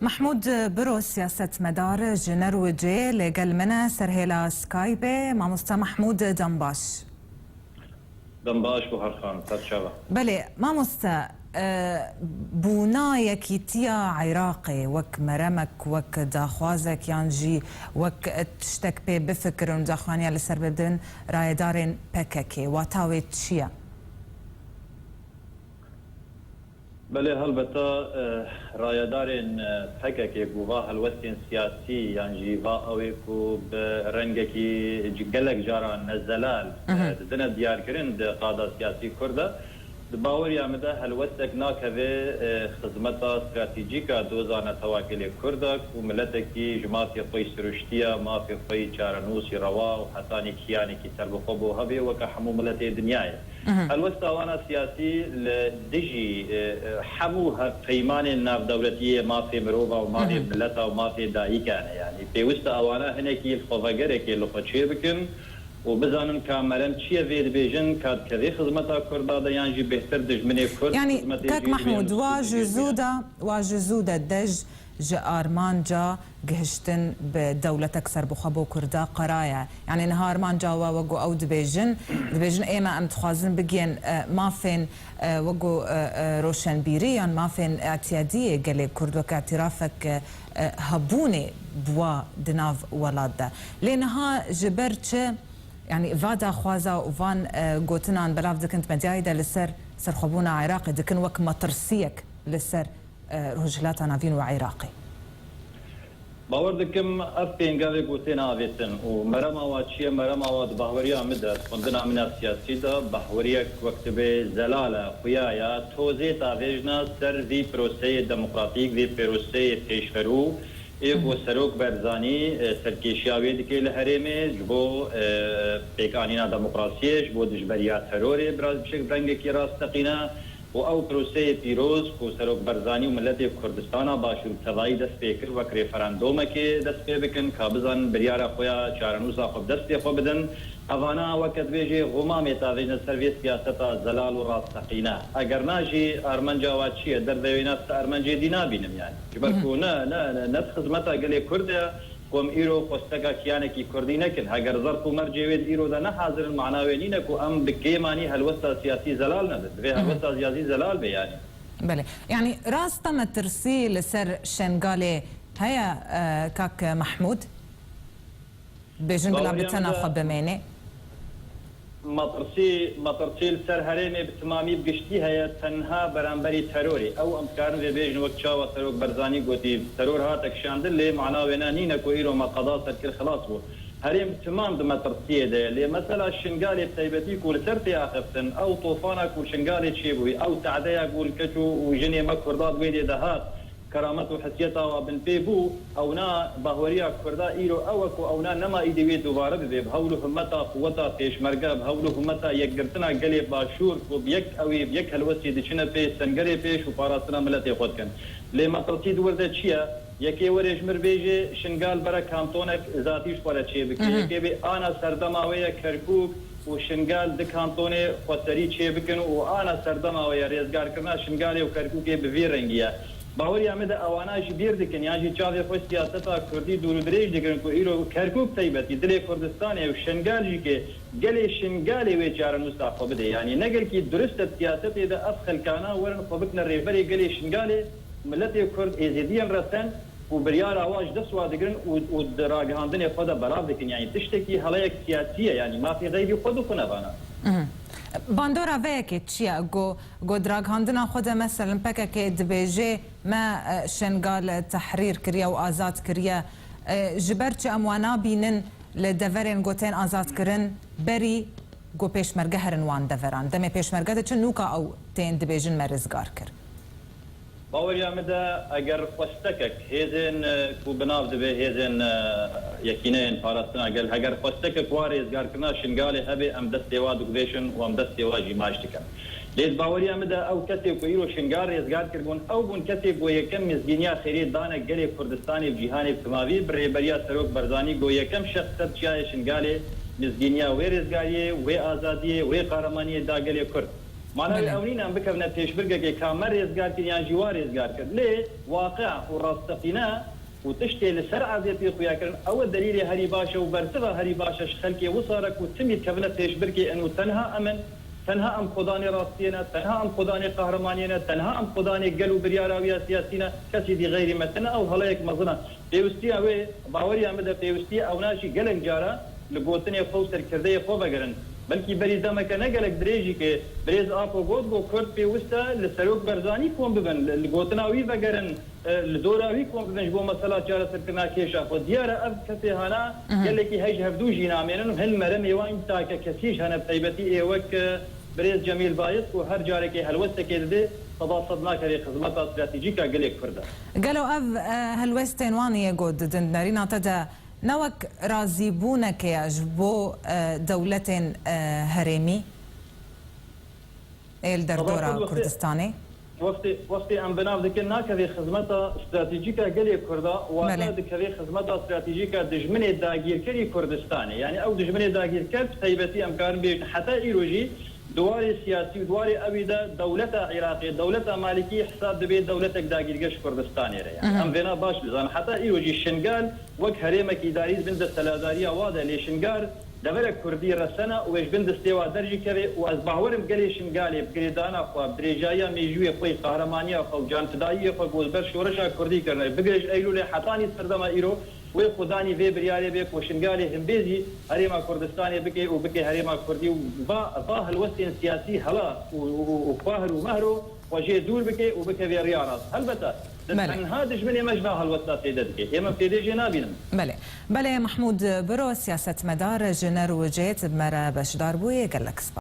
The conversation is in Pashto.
محمود برو سياسة مدار جنروجي لقل منا سرهيلا سكايبي مع مستا محمود دنباش بوهرخان ترشبه بلي ما مستا بونا يكيتيا عراقي وك مرمك وك داخوازك يانجي وك تشتك بي بفكر وداخوانيا لسر بدن رايدارين بككي واتاوي تشيا بله هلبتا رایدارین پککی گواه هلوستین سیاسی یعنی جیوا اویکو برنگکی جگلک جاران نزلال دنا دیار کرن د قاده سیاسی کرده باور یامده هلوستک ناکوه خدمت استراتژیکا دوزانه تواکل کرده و ملتکی جماعتی قوی سرشتیا مافی قوی چارنوسی روا و حتانی کیانی کی تربخوب و هبی و که حمو ملت دنیای هلوست آوانا سیاسی لدجی حمو قیمان ناف دولتی مافی مروبا و مافی ملتا و مافی دایی کانه یعنی پیوست آوانا هنکی الخوفاگره که لخوچه بکن و بزنن کاملا چیه وید بیجن کاد کدی خدمتا کرده یعنی بهتر دجمنی کرد يعني كاك محمود واجزودا دج جا آرمان جا قهشتن بدولة أكثر بخبو كردا قرايا يعني نهار مان جا وقو أو دبيجن إيما أم تخازن بقين ما فين وقو روشن بيريا ما فين اعتيادية قالي كردو كاعترافك هبوني بوا دناف ولادة لأنها جبرتش يعني فادا خوازا وفان قوتنان بلاف دكنت مديايدا لسر سرخبونا عراقي دكن وك مطرسيك لسر رجلات نافين وعراقي باور دكم أفين قالي قوتنا أبيتن ومرما واتشيا مرما وات بحوريا مدر عندنا من السياسي ده بحوريا وقت بزلالة خيايا توزيت أفيجنا سر في بروسي ديمقراطيك في بروسي تيشفرو ایگو سروک برزانی سرکیشیاوی دکی لحرمه جبو پیکانینا دموکراسیش جبو دجبریا تروری براز بشک برنگ کی راستقینا و او پروسه پیروز کو سروک برزانی و ملت کردستان باشور تضایی دست پیکر وک ریفراندوم که دست پی بکن کابزان بریارا خویا چارنوسا خوب دست پی خوب بدن اوانا وقت بیجی غمام تاویج سرویس سیاستا زلال و راستقینا اگر ناجی ارمن جواد چیه در دوینات ارمن دینا بینم یعنی جبرکو نه خدمتا گلی کرده قوم ایرو قستگا کیانکی کردی نکن اگر ظرف مرجوید ایرو ده نه حاضر المعناوینی نکو ام بکیمانی هلوستا سیاسی زلال ندد به هلوستا سیاسی زلال بیانی بله يعني راس تم الترسيل سر شنغالي هيا كاك محمود بجنقلا بتنا خبميني مطرسي سر هرمي بتمامي بقشتي هي تنها برانبري تروري او امكان في بيجن وقت شاوة تروك برزاني قوتي ترور هاتك شاندل لي معنا وينانينا كو ايرو ما قضاء سركر خلاص بو هرم تمام دم مطرسي ده لي مثلا الشنغالي بتيبتي كول سرتي اخفتن او طوفانا كول شنغالي تشيبوي او تعديا كول كتو وجني مكردات ويدي دهات كرامته وحسيتها وابن بيبو او نا باهوريا كردا ايرو اوكو او نا نما ايدي دوباره بيب هولو همتا قوتا پیش مرغا هولو همتا يگرتنا گلي باشور کو بيك او بيك هلوسي دچنه په سنگري پیش و پاراتنا ملت خود کن لما ترتيد ورده چيا يكي ورش مربيجي شنغال برا كانتونك ذاتيش ولا چي بك يكي بي انا سردماويه كركوك وشنغال د کانتونه خسري چي بكن وانا سردماويه ريزگار کرنا شنغالي و كركوك به رنگيه باور یامده اواناش بیر دکن یعنی چاوی خوش سیاستا کردی دور دریج دکن کو ایرو کرکوک تایبتی دل کردستان و شنگالی که گلی شنگالی و چارنوس خوب ده یعنی نگر کی درست سیاست ده افخل کانا ورن خوبکن ریفری گلی شنگالی ملت کرد ازیدین رسن و بریار آواج دسوا دکن و دراگهاندن خود براب دکن یعنی تشتکی حلایک سیاسیه یعنی ما فی غیبی خود کنه بانا باندورا ويكي تشيا جو دراغ هاندنا خدا مثلا بكاكي دبيجي ما شنغال تحرير كريا وازات كريا جبرتش اموانا بينن لدفرين غوتين ازات كرن بري جو بيش مرغهرن وان دفران دمي بيش مرغه نوكا او تين دبيجن مرزگار كر باور یامده اگر خواستکک هیزن کو بناو دبه هیزن یکینه پاراستنا اگر خواستکک وارزگار کنا شنگالی هبه ام دست دیوا دوگویشن و ام دست دیوا جیماش دکن لیز باور یامده او کسی کو ایرو شنگار رزگار کربون او بون کسی کو یکم مزگینیا خیری دانه گلی کردستانی و جیهانی بتماوی بریا سروک برزانی گو یکم شخصت چیای شنگالی مزگینیا و رزگاری و آزادی و قهرمانی دا گلی کرد معناوی ئەوین ئەم بکەونە پێشبرگەکێک کامە ڕێزگار کرد یان ژیوا ڕێزگار کرد لێ واقع و ڕاستەقینە و تشتێ لەسەر عادێ پێ خویاکردن ئەوە دلیلی هەری باشە و بەرتبە هەری باشەش خەلکی وسارەك و تمید کەبنە پێشبرگێ ئەن و تەنها ئەمن تەنها ئەم خۆدانی ڕاستیەنە تەنها ئەم خۆدانی قەهرەمانیەنە تەنها ئەم خۆدانی گەل و بریاراویە سیاسینە کەسی دی غەیری مەتنە ئەو هەڵەیەک مەزنە پێویستی ئەوێ باوەریان بدە پێویستی ئەو ناشی گەلێک جارە لە گۆتنێ خۆ سەرکردەیە خۆ بەگەرن بەلکی بەری دەمەکە نەگەلێک درێژی کە برێز ئاپۆ گۆت بۆ کورد پێویستە لە سەرۆک بەرزانی کۆم ببن لە گۆتناوی بەگەرن لە دۆراوی کۆم ببنش بۆ مەسەلا چارەسەرکردنا کێشە خۆ دیارە ئەف کەسێ هەنا گەلێکی هەژ هەفتوو ژینامێنن و هەل مەرە میێوان تاکە کەسیش هەنە تایبەتی ئێوەک برێز جەمیل بایس و هەر جارێکی هەلوەستێکێ دەدێ سەداسەد ناکەرێ خزمەتا استراتیجیکە گەلێک کوردە گەلو ئەv هەلوەستێن وانە گۆت ددن نەریناتەدا نەوەک رازیبوونەکەیەش بۆ دەولەتێن هەرێمی ئێل دەردۆرە کوردستانی وەختی ئەم بەناو دەکەن ناکەوێ خزمەتە استراتیجیکە گەلێک کووردا وانە دەکەوێ خزمەتە استراتیجیکە دژمنێ داگیرکەری کوردستانی یعنی ئەو دژمنێ داگیرکرد تایبەتی ئەمکارن بێت حتا ئیرۆژی دواری سیاسی و دواری ئەویدا دەولەتە عێراقی دەولەتە مالکی حساب دەبێت دەولەتێک داگیرگەشت کوردستانیێرە ئەم بێنا باش بزان حتا ئیرۆژی شنگال وەک هەرێمێکی داری بندە سەلاداریە وادە لێ شنگار دەبەرە کوردی ڕەسەنە و وێش بندستێوا دەرجی کەوێ و ئەس باوەرم گەلێ شنگالێ بگرێدانا خوا درێژایە مێژوویە خۆی قەهرەمانیە خەڵ جانفداییە خۆ گۆزبەر شۆڕەشا کوردی کردن بگرێژ ئەیلولێ حەتانی سەردەما ئیرۆ وێ خودانی وێ بریارێ بێ کۆشنگالێ هەمبێزی هەرێما کوردستانی بکەی و بکەی هەرێما کوردی و با هەلوەستێن سیاسی هەڵا و خواهر و مەهر و وەژێ دوور بکەی و بکەوێ ڕیاڕاست هەلبەتە تەنها دژمنێ مەژنا هەڵوەستا تێدە دەکەی ئێمە پێدێژێ نابینم بەڵێ محمود برۆ سیاستمەدار ژنەر وجێت بمەرە بەشدار بوویە گەلەک